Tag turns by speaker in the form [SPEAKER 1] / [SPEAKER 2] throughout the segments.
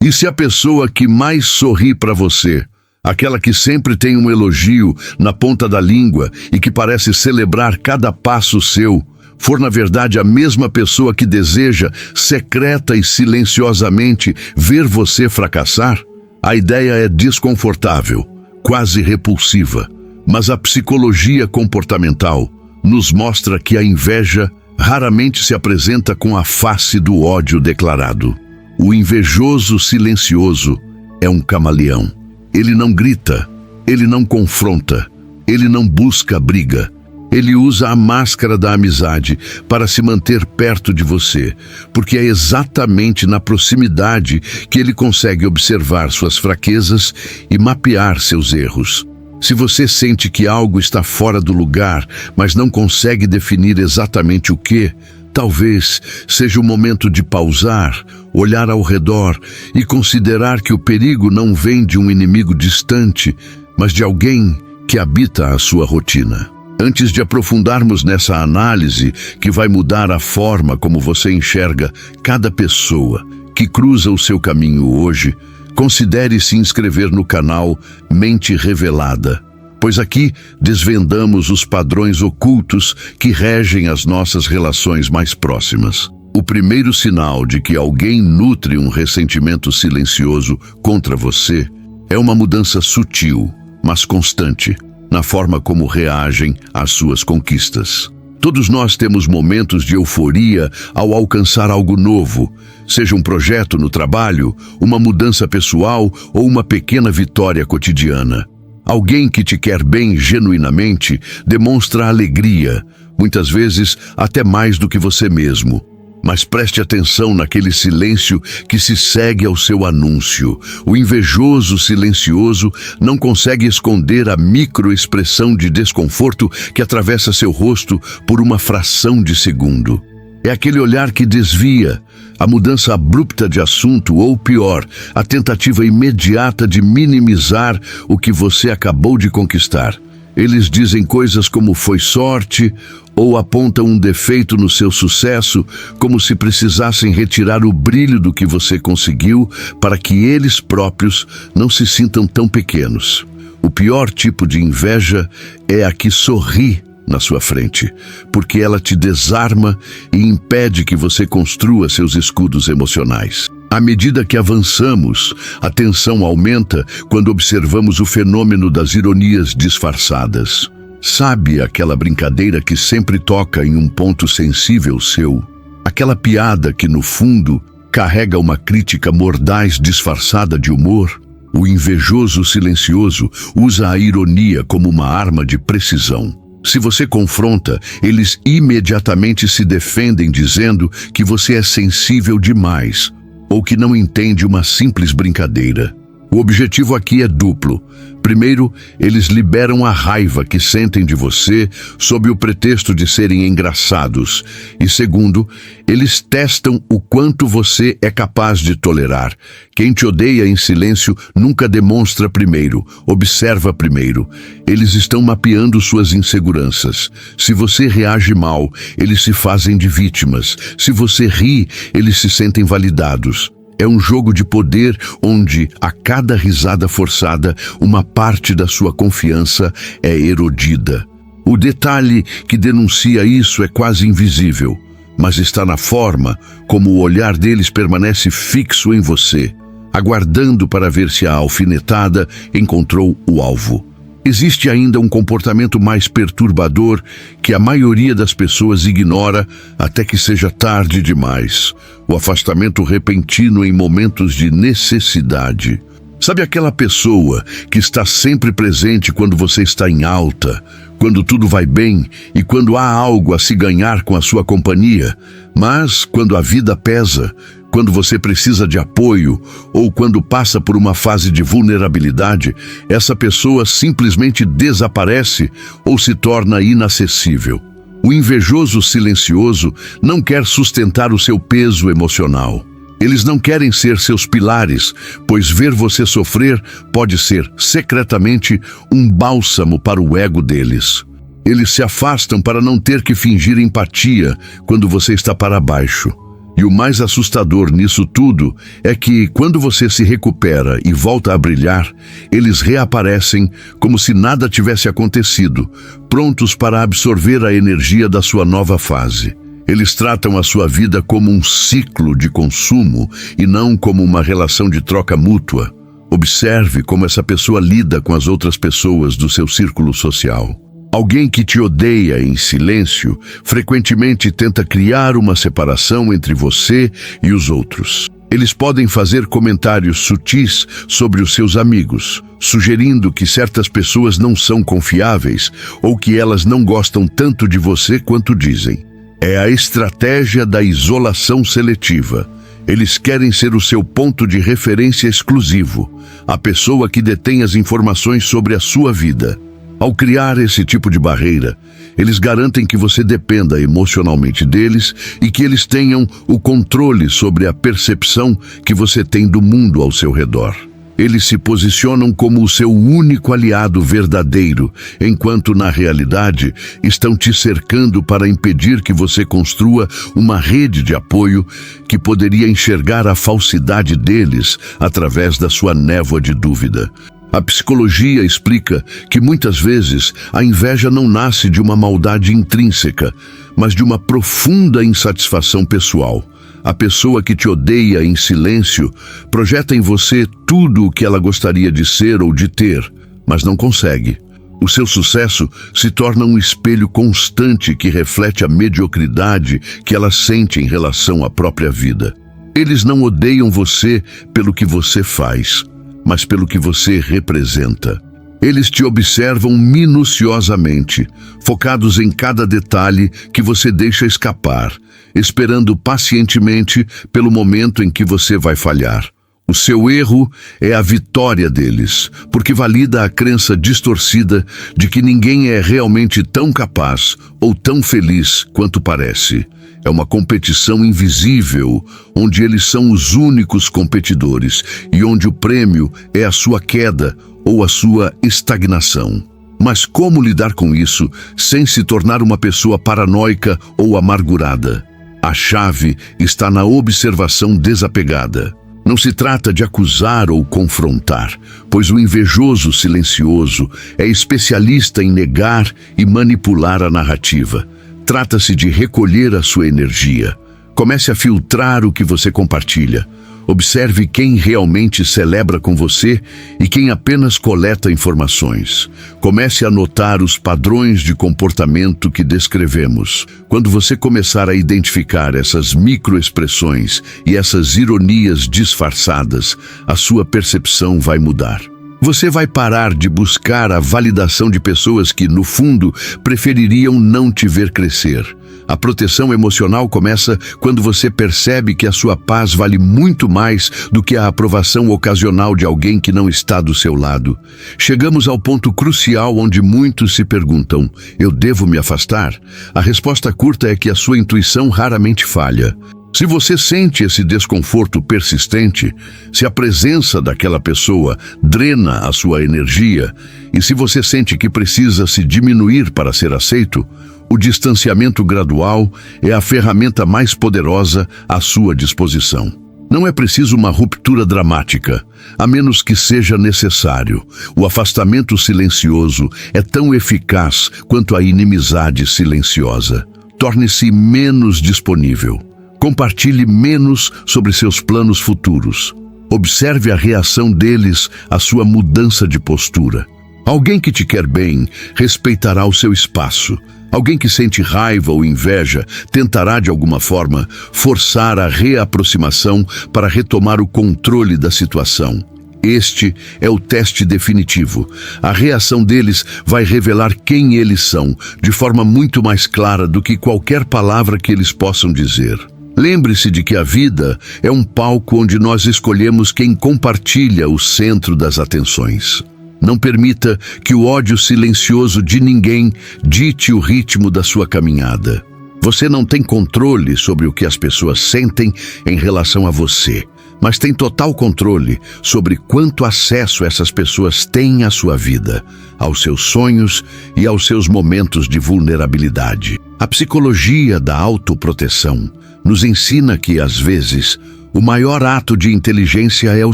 [SPEAKER 1] E se a pessoa que mais sorri para você, aquela que sempre tem um elogio na ponta da língua e que parece celebrar cada passo seu, for na verdade a mesma pessoa que deseja, secreta e silenciosamente, ver você fracassar? A ideia é desconfortável, quase repulsiva, mas a psicologia comportamental nos mostra que a inveja raramente se apresenta com a face do ódio declarado. O invejoso silencioso é um camaleão. Ele não grita, ele não confronta, ele não busca briga. Ele usa a máscara da amizade para se manter perto de você, porque é exatamente na proximidade que ele consegue observar suas fraquezas e mapear seus erros. Se você sente que algo está fora do lugar, mas não consegue definir exatamente o que, talvez seja o momento de pausar, olhar ao redor e considerar que o perigo não vem de um inimigo distante, mas de alguém que habita a sua rotina. Antes de aprofundarmos nessa análise que vai mudar a forma como você enxerga cada pessoa que cruza o seu caminho hoje, considere se inscrever no canal Mente Revelada, pois aqui desvendamos os padrões ocultos que regem as nossas relações mais próximas. O primeiro sinal de que alguém nutre um ressentimento silencioso contra você é uma mudança sutil, mas constante, na forma como reagem às suas conquistas. Todos nós temos momentos de euforia ao alcançar algo novo, seja um projeto no trabalho, uma mudança pessoal ou uma pequena vitória cotidiana. Alguém que te quer bem genuinamente demonstra alegria, muitas vezes até mais do que você mesmo. Mas preste atenção naquele silêncio que se segue ao seu anúncio. O invejoso silencioso não consegue esconder a microexpressão de desconforto que atravessa seu rosto por uma fração de segundo. É aquele olhar que desvia, a mudança abrupta de assunto ou, pior, a tentativa imediata de minimizar o que você acabou de conquistar. Eles dizem coisas como foi sorte ou apontam um defeito no seu sucesso, como se precisassem retirar o brilho do que você conseguiu para que eles próprios não se sintam tão pequenos. O pior tipo de inveja é a que sorri na sua frente, porque ela te desarma e impede que você construa seus escudos emocionais. À medida que avançamos, a tensão aumenta quando observamos o fenômeno das ironias disfarçadas. Sabe aquela brincadeira que sempre toca em um ponto sensível seu? Aquela piada que, no fundo, carrega uma crítica mordaz disfarçada de humor? O invejoso silencioso usa a ironia como uma arma de precisão. Se você confronta, eles imediatamente se defendem dizendo que você é sensível demais ou que não entende uma simples brincadeira. O objetivo aqui é duplo. Primeiro, eles liberam a raiva que sentem de você sob o pretexto de serem engraçados. E segundo, eles testam o quanto você é capaz de tolerar. Quem te odeia em silêncio nunca demonstra primeiro, observa primeiro. Eles estão mapeando suas inseguranças. Se você reage mal, eles se fazem de vítimas. Se você ri, eles se sentem validados. É um jogo de poder onde, a cada risada forçada, uma parte da sua confiança é erodida. O detalhe que denuncia isso é quase invisível, mas está na forma como o olhar deles permanece fixo em você, aguardando para ver se a alfinetada encontrou o alvo. Existe ainda um comportamento mais perturbador que a maioria das pessoas ignora até que seja tarde demais. O afastamento repentino em momentos de necessidade. Sabe aquela pessoa que está sempre presente quando você está em alta, quando tudo vai bem e quando há algo a se ganhar com a sua companhia, mas quando a vida pesa, quando você precisa de apoio ou quando passa por uma fase de vulnerabilidade, essa pessoa simplesmente desaparece ou se torna inacessível. O invejoso silencioso não quer sustentar o seu peso emocional. Eles não querem ser seus pilares, pois ver você sofrer pode ser, secretamente, um bálsamo para o ego deles. Eles se afastam para não ter que fingir empatia quando você está para baixo. E o mais assustador nisso tudo é que, quando você se recupera e volta a brilhar, eles reaparecem como se nada tivesse acontecido, prontos para absorver a energia da sua nova fase. Eles tratam a sua vida como um ciclo de consumo e não como uma relação de troca mútua. Observe como essa pessoa lida com as outras pessoas do seu círculo social. Alguém que te odeia em silêncio frequentemente tenta criar uma separação entre você e os outros. Eles podem fazer comentários sutis sobre os seus amigos, sugerindo que certas pessoas não são confiáveis ou que elas não gostam tanto de você quanto dizem. É a estratégia da isolação seletiva. Eles querem ser o seu ponto de referência exclusivo, a pessoa que detém as informações sobre a sua vida. Ao criar esse tipo de barreira, eles garantem que você dependa emocionalmente deles e que eles tenham o controle sobre a percepção que você tem do mundo ao seu redor. Eles se posicionam como o seu único aliado verdadeiro, enquanto na realidade estão te cercando para impedir que você construa uma rede de apoio que poderia enxergar a falsidade deles através da sua névoa de dúvida. A psicologia explica que muitas vezes a inveja não nasce de uma maldade intrínseca, mas de uma profunda insatisfação pessoal. A pessoa que te odeia em silêncio projeta em você tudo o que ela gostaria de ser ou de ter, mas não consegue. O seu sucesso se torna um espelho constante que reflete a mediocridade que ela sente em relação à própria vida. Eles não odeiam você pelo que você faz, mas pelo que você representa. Eles te observam minuciosamente, focados em cada detalhe que você deixa escapar, esperando pacientemente pelo momento em que você vai falhar. O seu erro é a vitória deles, porque valida a crença distorcida de que ninguém é realmente tão capaz ou tão feliz quanto parece. É uma competição invisível, onde eles são os únicos competidores e onde o prêmio é a sua queda ou a sua estagnação. Mas como lidar com isso sem se tornar uma pessoa paranoica ou amargurada? A chave está na observação desapegada. Não se trata de acusar ou confrontar, pois o invejoso silencioso é especialista em negar e manipular a narrativa. Trata-se de recolher a sua energia. Comece a filtrar o que você compartilha. Observe quem realmente celebra com você e quem apenas coleta informações. Comece a notar os padrões de comportamento que descrevemos. Quando você começar a identificar essas microexpressões e essas ironias disfarçadas, a sua percepção vai mudar. Você vai parar de buscar a validação de pessoas que, no fundo, prefeririam não te ver crescer. A proteção emocional começa quando você percebe que a sua paz vale muito mais do que a aprovação ocasional de alguém que não está do seu lado. Chegamos ao ponto crucial onde muitos se perguntam: eu devo me afastar? A resposta curta é que a sua intuição raramente falha. Se você sente esse desconforto persistente, se a presença daquela pessoa drena a sua energia, e se você sente que precisa se diminuir para ser aceito, o distanciamento gradual é a ferramenta mais poderosa à sua disposição. Não é preciso uma ruptura dramática, a menos que seja necessário. O afastamento silencioso é tão eficaz quanto a inimizade silenciosa. Torne-se menos disponível. Compartilhe menos sobre seus planos futuros. Observe a reação deles à sua mudança de postura. Alguém que te quer bem respeitará o seu espaço. Alguém que sente raiva ou inveja tentará, de alguma forma, forçar a reaproximação para retomar o controle da situação. Este é o teste definitivo. A reação deles vai revelar quem eles são, de forma muito mais clara do que qualquer palavra que eles possam dizer. Lembre-se de que a vida é um palco onde nós escolhemos quem compartilha o centro das atenções. Não permita que o ódio silencioso de ninguém dite o ritmo da sua caminhada. Você não tem controle sobre o que as pessoas sentem em relação a você, mas tem total controle sobre quanto acesso essas pessoas têm à sua vida, aos seus sonhos e aos seus momentos de vulnerabilidade. A psicologia da autoproteção nos ensina que, às vezes, o maior ato de inteligência é o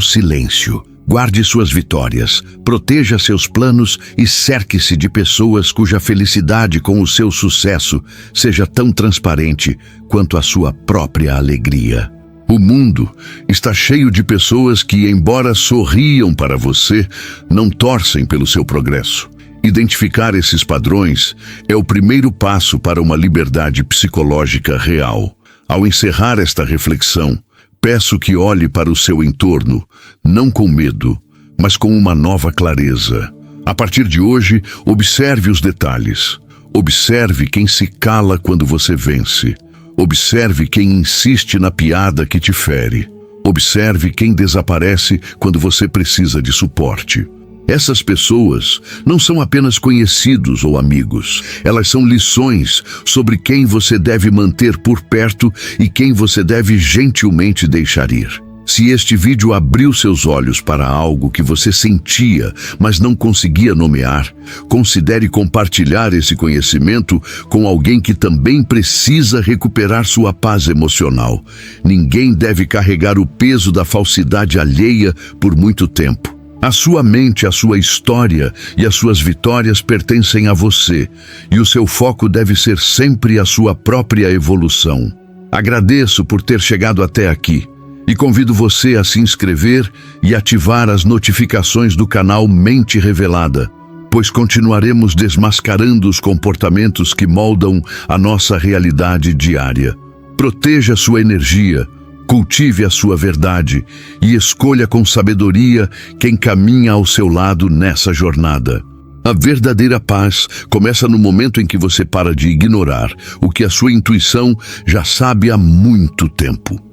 [SPEAKER 1] silêncio. Guarde suas vitórias, proteja seus planos e cerque-se de pessoas cuja felicidade com o seu sucesso seja tão transparente quanto a sua própria alegria. O mundo está cheio de pessoas que, embora sorriam para você, não torcem pelo seu progresso. Identificar esses padrões é o primeiro passo para uma liberdade psicológica real. Ao encerrar esta reflexão, peço que olhe para o seu entorno, não com medo, mas com uma nova clareza. A partir de hoje, observe os detalhes. Observe quem se cala quando você vence. Observe quem insiste na piada que te fere. Observe quem desaparece quando você precisa de suporte. Essas pessoas não são apenas conhecidos ou amigos. Elas são lições sobre quem você deve manter por perto e quem você deve gentilmente deixar ir. Se este vídeo abriu seus olhos para algo que você sentia, mas não conseguia nomear, considere compartilhar esse conhecimento com alguém que também precisa recuperar sua paz emocional. Ninguém deve carregar o peso da falsidade alheia por muito tempo. A sua mente, a sua história e as suas vitórias pertencem a você, e o seu foco deve ser sempre a sua própria evolução. Agradeço por ter chegado até aqui e convido você a se inscrever e ativar as notificações do canal Mente Revelada, pois continuaremos desmascarando os comportamentos que moldam a nossa realidade diária. Proteja sua energia, cultive a sua verdade e escolha com sabedoria quem caminha ao seu lado nessa jornada. A verdadeira paz começa no momento em que você para de ignorar o que a sua intuição já sabe há muito tempo.